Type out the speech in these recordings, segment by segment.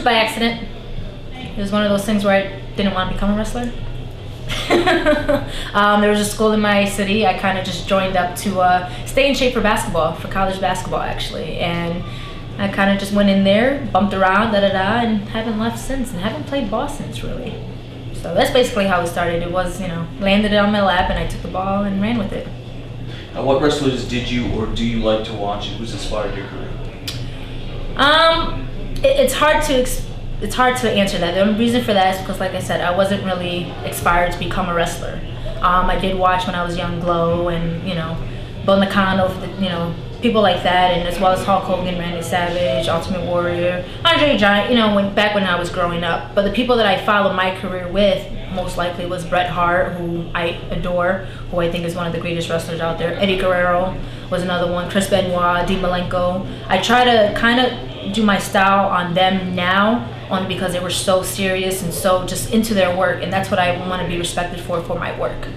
was by accident. It was one of those things where I didn't want to become a wrestler. There was a school in my city. I kind of just joined up to stay in shape for basketball, for college basketball actually, and I kind of just went in there, bumped around, and haven't left since, and haven't played ball since really. So that's basically how it started. It was, landed it on my lap, and I took the ball and ran with it. What wrestlers did you or do you like to watch, and who's inspired your career? It's hard to answer that. The only reason for that is because, like I said, I wasn't really inspired to become a wrestler. I did watch when I was young Glow and, Bo Nakano, people like that, and as well as Hulk Hogan, Randy Savage, Ultimate Warrior, Andre the Giant, back when I was growing up. But the people that I followed my career with most likely was Bret Hart, who I adore, who I think is one of the greatest wrestlers out there. Eddie Guerrero was another one, Chris Benoit, Dean Malenko. I try to kind of do my style on them now, only because they were so serious and so just into their work, and that's what I want to be respected for my work.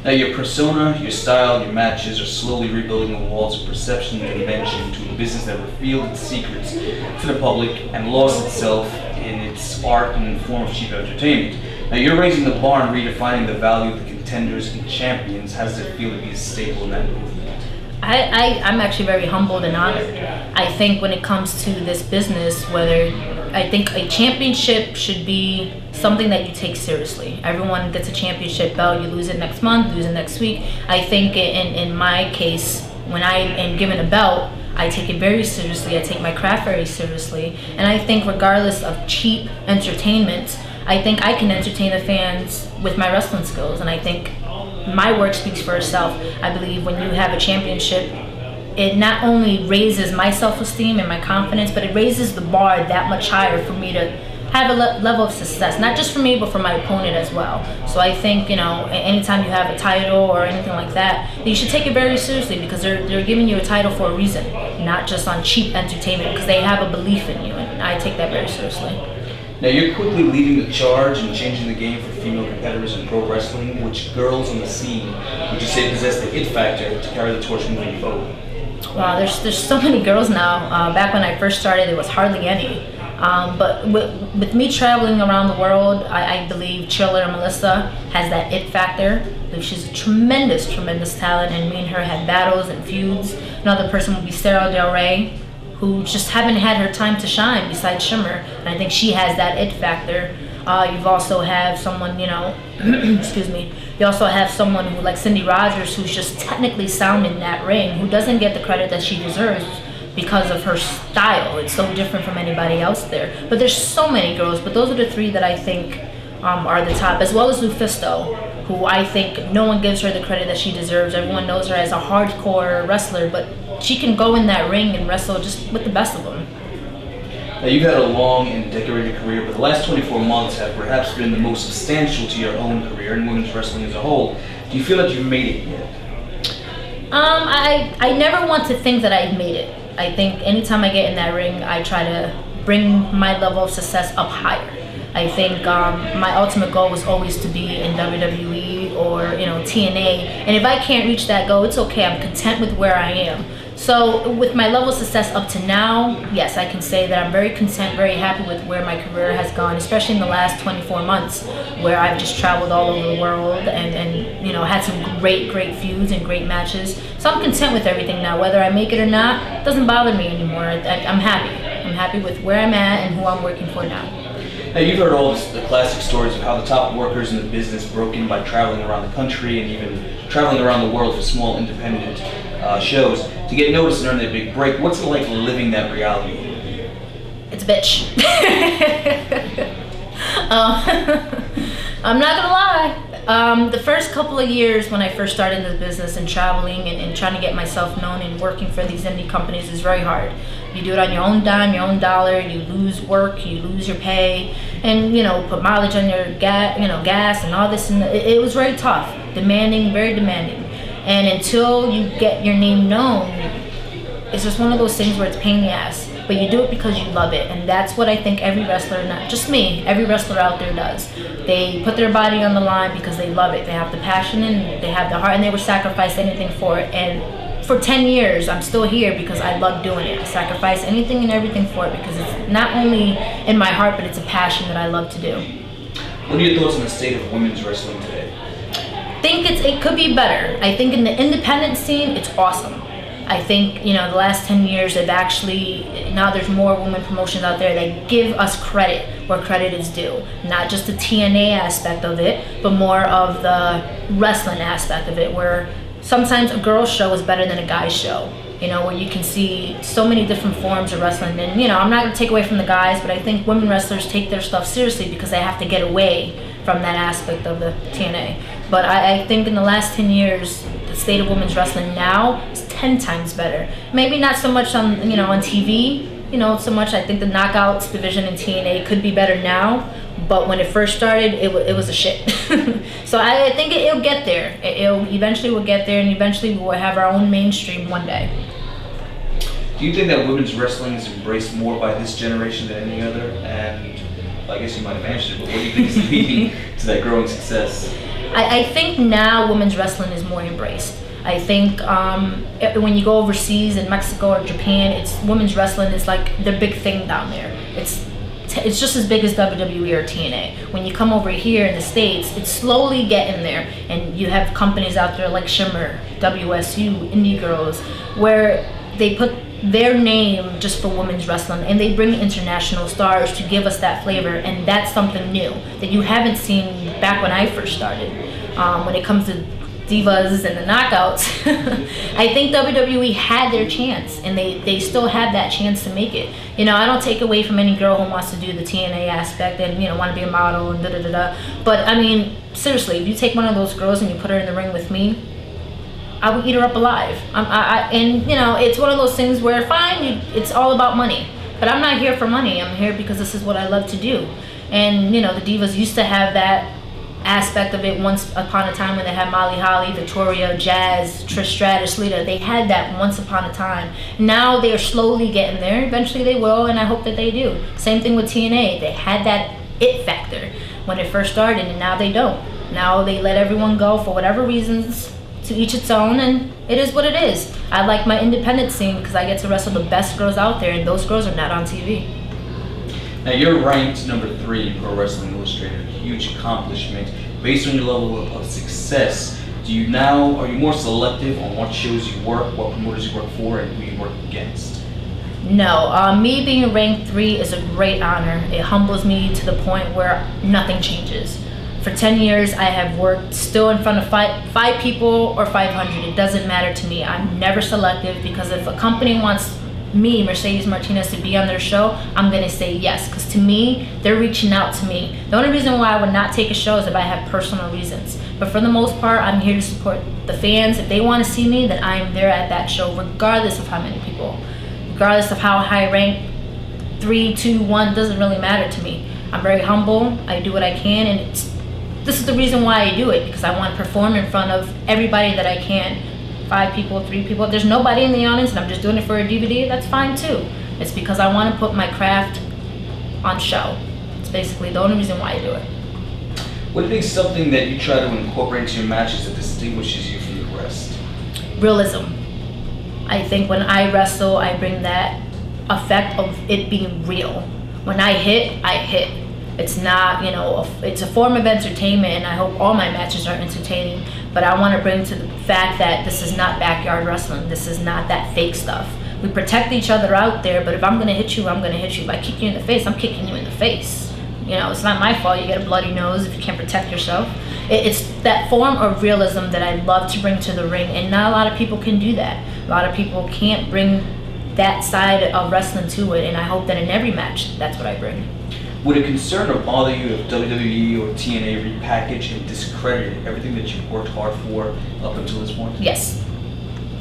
Now your persona, your style, your matches are slowly rebuilding the walls of perception and dimension to a business that revealed its secrets to the public and lost itself in its art and form of cheap entertainment. Now you're raising the bar and redefining the value of the contenders and champions. How does it feel to be a staple in that movement? I'm actually very humbled and honored. I think when it comes to this business, I think a championship should be something that you take seriously. Everyone gets a championship belt, you lose it next month, lose it next week. I think in my case, when I am given a belt, I take it very seriously, I take my craft very seriously, and I think regardless of cheap entertainment, I think I can entertain the fans with my wrestling skills, and I think my work speaks for itself. I believe when you have a championship, it not only raises my self-esteem and my confidence, but it raises the bar that much higher for me to have a level of success, not just for me, but for my opponent as well. So I think, anytime you have a title or anything like that, you should take it very seriously, because they're giving you a title for a reason, not just on cheap entertainment, because they have a belief in you, and I take that very seriously. Now you're quickly leading the charge and changing the game for female competitors in pro wrestling. Which girls on the scene would you say possess the it factor to carry the torch moving forward? Wow, there's so many girls now. Back when I first started, there was hardly any. But with me traveling around the world, I believe Cheerleader Melissa has that it factor. She's a tremendous, tremendous talent, and me and her had battles and feuds. Another person would be Sarah Del Rey, who just haven't had her time to shine besides Shimmer, and I think she has that it factor. You've also have someone, excuse me, you also have someone who, like Cindy Rogers, who's just technically sound in that ring, who doesn't get the credit that she deserves because of her style. It's so different from anybody else there. But there's so many girls, but those are the three that I think are the top, as well as Lufisto, who I think no one gives her the credit that she deserves. Everyone knows her as a hardcore wrestler, but she can go in that ring and wrestle just with the best of them. Now you've had a long and decorated career, but the last 24 months have perhaps been the most substantial to your own career and women's wrestling as a whole. Do you feel that you've made it yet? I never want to think that I've made it. I think anytime I get in that ring, I try to bring my level of success up higher. I think my ultimate goal was always to be in WWE or TNA, and if I can't reach that goal, it's okay. I'm content with where I am. So with my level of success up to now, yes, I can say that I'm very content, very happy with where my career has gone, especially in the last 24 months, where I've just traveled all over the world and had some great feuds and great matches. So I'm content with everything now. Whether I make it or not, it doesn't bother me anymore. I'm happy. I'm happy with where I'm at and who I'm working for now. Now you've heard all the classic stories of how the top workers in the business broke in by traveling around the country and even traveling around the world for small independent shows to get noticed and earn their big break. What's it like living that reality? It's a bitch. I'm not gonna lie. The first couple of years when I first started in the business and traveling and trying to get myself known and working for these indie companies is very hard. You do it on your own dime, your own dollar. You lose work, you lose your pay, and put mileage on your gas and all this. And it was very tough, demanding, very demanding. And until you get your name known, it's just one of those things where it's pain in the ass. But you do it because you love it, and that's what I think every wrestler, not just me, every wrestler out there does. They put their body on the line because they love it. They have the passion and they have the heart, and they would sacrifice anything for it. And for 10 years, I'm still here because I love doing it. I sacrifice anything and everything for it because it's not only in my heart, but it's a passion that I love to do. What are your thoughts on the state of women's wrestling today? I think it could be better. I think in the independent scene, it's awesome. I think, the last 10 years they've actually, now there's more women promotions out there that give us credit where credit is due. Not just the TNA aspect of it, but more of the wrestling aspect of it, where sometimes a girl's show is better than a guy's show. Where you can see so many different forms of wrestling. And, I'm not going to take away from the guys, but I think women wrestlers take their stuff seriously because they have to get away from that aspect of the TNA. But I think in the last 10 years, the state of women's wrestling now is 10 times better. Maybe not so much on, on TV, so much. I think the knockouts division in TNA could be better now, but when it first started, it was a shit. So I think it'll get there. It'll eventually will get there, and eventually we'll have our own mainstream one day. Do you think that women's wrestling is embraced more by this generation than any other? And I guess you might have answered it, but what do you think is leading to that growing success? I think now women's wrestling is more embraced. I think when you go overseas in Mexico or Japan, it's women's wrestling is like the big thing down there. It's just as big as WWE or TNA. When you come over here in the States, it's slowly getting there, and you have companies out there like Shimmer, WSU, Indy Girls, where they put their name just for women's wrestling, and they bring international stars to give us that flavor, and that's something new that you haven't seen back when I first started. When it comes to divas and the knockouts, I think WWE had their chance, and they still have that chance to make it. I don't take away from any girl who wants to do the TNA aspect and want to be a model and da-da-da-da, but I mean, seriously, if you take one of those girls and you put her in the ring with me, I would eat her up alive. And it's one of those things where fine, it's all about money, but I'm not here for money. I'm here because this is what I love to do. And the divas used to have that aspect of it once upon a time when they had Molly Holly, Victoria, Jazz, Trish Stratus, Lita. They had that once upon a time. Now they are slowly getting there. Eventually they will, and I hope that they do. Same thing with TNA. They had that it factor when it first started, and now they don't. Now they let everyone go for whatever reasons. To each its own, and it is what it is. I like my independent scene because I get to wrestle the best girls out there, and those girls are not on TV. Now you're ranked number 3 in Pro Wrestling Illustrated, a huge accomplishment. Based on your level of success, are you more selective on what shows you work, what promoters you work for, and who you work against? No, me being ranked 3 is a great honor. It humbles me to the point where nothing changes. For 10 years, I have worked still in front of five people or 500. It doesn't matter to me. I'm never selective, because if a company wants me, Mercedes Martinez, to be on their show, I'm going to say yes, because to me, they're reaching out to me. The only reason why I would not take a show is if I have personal reasons. But for the most part, I'm here to support the fans. If they want to see me, then I'm there at that show, regardless of how many people. Regardless of how high ranked, 3, 2, 1, doesn't really matter to me. I'm very humble. I do what I can, and this is the reason why I do it, because I want to perform in front of everybody that I can. 5 people, 3 people. If there's nobody in the audience and I'm just doing it for a DVD, that's fine too. It's because I want to put my craft on show. It's basically the only reason why I do it. What do you think is something that you try to incorporate into your matches that distinguishes you from the rest? Realism. I think when I wrestle, I bring that effect of it being real. When I hit, I hit. It's not, it's a form of entertainment, and I hope all my matches are entertaining, but I want to bring to the fact that this is not backyard wrestling. This is not that fake stuff. We protect each other out there, but if I'm going to hit you, I'm going to hit you. If I kick you in the face, I'm kicking you in the face. It's not my fault you get a bloody nose if you can't protect yourself. It's that form of realism that I love to bring to the ring, and not a lot of people can do that. A lot of people can't bring that side of wrestling to it, and I hope that in every match, that's what I bring. Would it concern or bother you if WWE or TNA repackaged and discredited everything that you've worked hard for up until this point? Yes.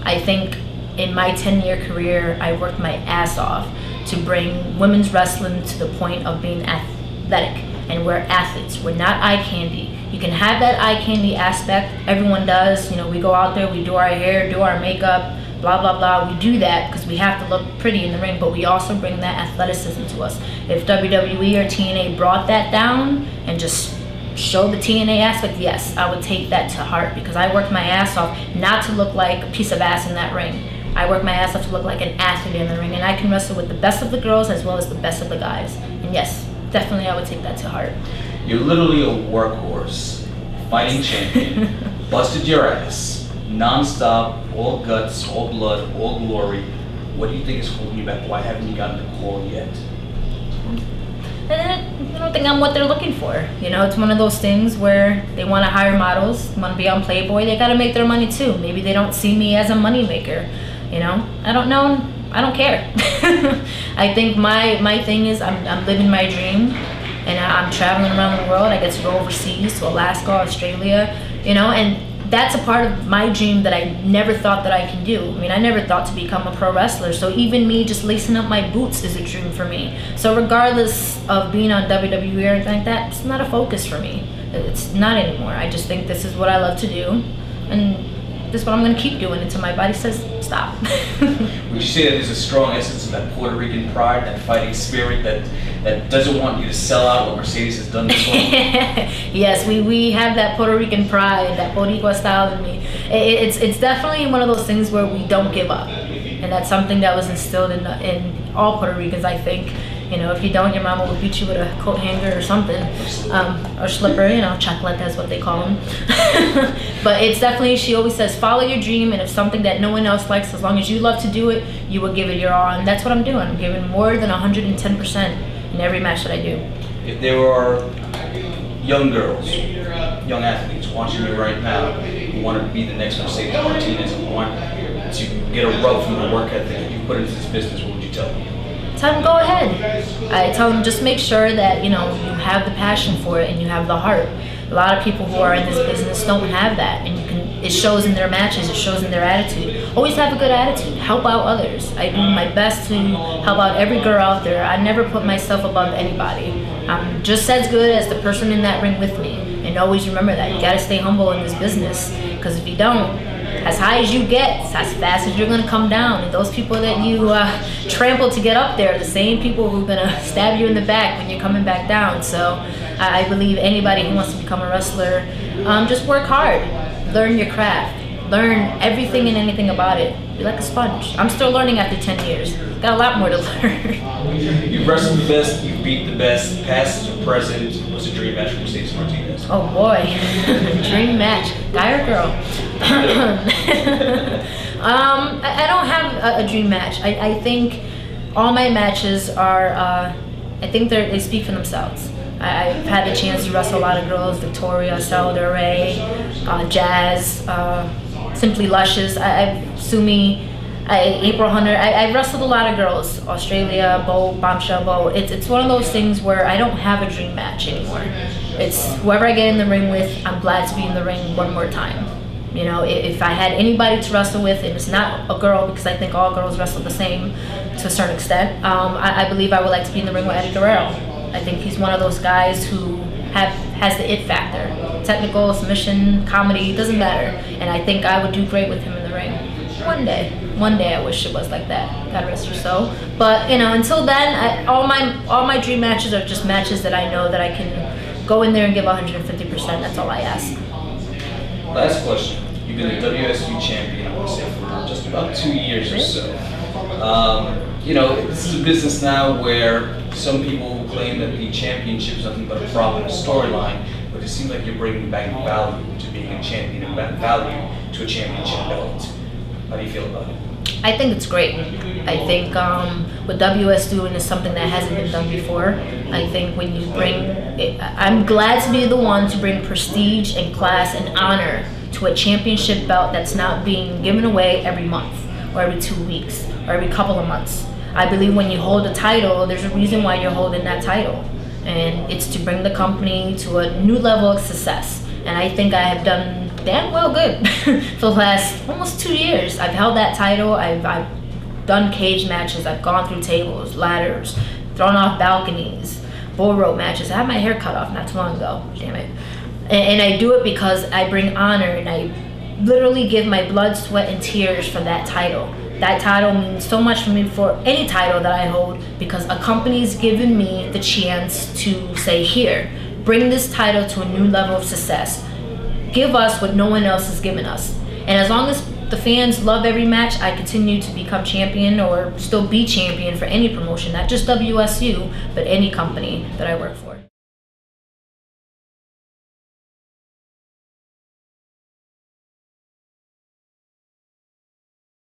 I think in my 10-year career, I worked my ass off to bring women's wrestling to the point of being athletic. And we're athletes. We're not eye candy. You can have that eye candy aspect. Everyone does. We go out there, we do our hair, do our makeup, blah, blah, blah. We do that because we have to look pretty in the ring, but we also bring that athleticism to us. If WWE or TNA brought that down and just show the TNA aspect, yes, I would take that to heart, because I worked my ass off not to look like a piece of ass in that ring. I work my ass off to look like an athlete in the ring, and I can wrestle with the best of the girls as well as the best of the guys. And yes, definitely I would take that to heart. You're literally a workhorse, fighting champion, busted your ass, non-stop, all guts, all blood, all glory. What do you think is holding you back? Why haven't you gotten the call yet? I don't think I'm what they're looking for. You know, it's one of those things where they want to hire models, want to be on Playboy, they got to make their money too. Maybe they don't see me as a moneymaker. You know, I don't know. I don't care. I think my thing is I'm living my dream, and I'm traveling around the world. I get to go overseas to Alaska, Australia, you know, and that's a part of my dream that I never thought that I can do. I mean, I never thought to become a pro wrestler. So even me just lacing up my boots is a dream for me. So regardless of being on WWE or anything like that, it's not a focus for me. It's not anymore. I just think this is what I love to do, and this is what I'm going to keep doing until my body says stop. Would you say that there's a strong essence of that Puerto Rican pride, that fighting spirit that doesn't want you to sell out what Mercedes has done before? Yes, we have that Puerto Rican pride, that Boricua style in me. It's definitely one of those things where we don't give up. And that's something that was instilled in all Puerto Ricans, I think. You know, if you don't, your mama will beat you with a coat hanger or something, or slipper, you know, chocolate, that's what they call them. But it's definitely, she always says, follow your dream, and if something that no one else likes, as long as you love to do it, you will give it your all. And that's what I'm doing. I'm giving more than 110% in every match that I do. If there are young girls, young athletes watching you right now who want to be the next Mercedes Martinez and want to get a rub from the work ethic that you put into this business, what would you tell them? Tell them go ahead. I tell them just make sure that, you know, you have the passion for it and you have the heart. A lot of people who are in this business don't have that, and it shows in their matches, it shows in their attitude. Always have a good attitude. Help out others. I do my best to help out every girl out there. I never put myself above anybody. I'm just as good as the person in that ring with me. And always remember that. You gotta stay humble in this business, because if you don't, as high as you get, as fast as you're gonna come down. And those people that you trample to get up there are the same people who are gonna stab you in the back when you're coming back down. So I believe anybody who wants to become a wrestler, just work hard, learn your craft, learn everything and anything about it. Be like a sponge. I'm still learning after 10 years. Got a lot more to learn. You've wrestled the best, you've beat the best, past or present. What's a dream match for Mercedes Martinez? Oh boy, dream match, guy or girl? I don't have a dream match. I think all my matches are, I think they speak for themselves. I've had the chance to wrestle a lot of girls: Victoria, Salvador Rey, Jazz, Simply Luscious, Sumi, April Hunter. I've wrestled a lot of girls: Australia, Bo, Bombshell Bo. It's one of those things where I don't have a dream match anymore. It's whoever I get in the ring with, I'm glad to be in the ring one more time. You know, if I had anybody to wrestle with, and it's not a girl, because I think all girls wrestle the same to a certain extent, I believe I would like to be in the ring with Eddie Guerrero. I think he's one of those guys who has the it factor. Technical, submission, comedy, doesn't matter. And I think I would do great with him in the ring. One day I wish it was like that. God rest your soul. But you know, until then, all my dream matches are just matches that I know that I can go in there and give 150%. That's all I ask. Last question. You've been the WSU champion, I want to say, for just about 2 years or so. You know, this is a business now where some people claim that the championship is nothing but a prop and a storyline, but it seems like you're bringing back value to being a champion and value to a championship belt. How do you feel about it? I think it's great. I think what WS doing is something that hasn't been done before. I think when you I'm glad to be the one to bring prestige and class and honor to a championship belt that's not being given away every month or every 2 weeks or every couple of months. I believe when you hold a title, there's a reason why you're holding that title. And it's to bring the company to a new level of success. And I think I have done damn well good for the last almost 2 years. I've held that title, I've done cage matches, I've gone through tables, ladders, thrown off balconies, bull rope matches. I had my hair cut off not too long ago, damn it. And I do it because I bring honor, and I literally give my blood, sweat, and tears for that title. That title means so much for me for any title that I hold, because a company's given me the chance to say, here, bring this title to a new level of success. Give us what no one else has given us. And as long as the fans love every match, I continue to become champion or still be champion for any promotion, not just WSU, but any company that I work for.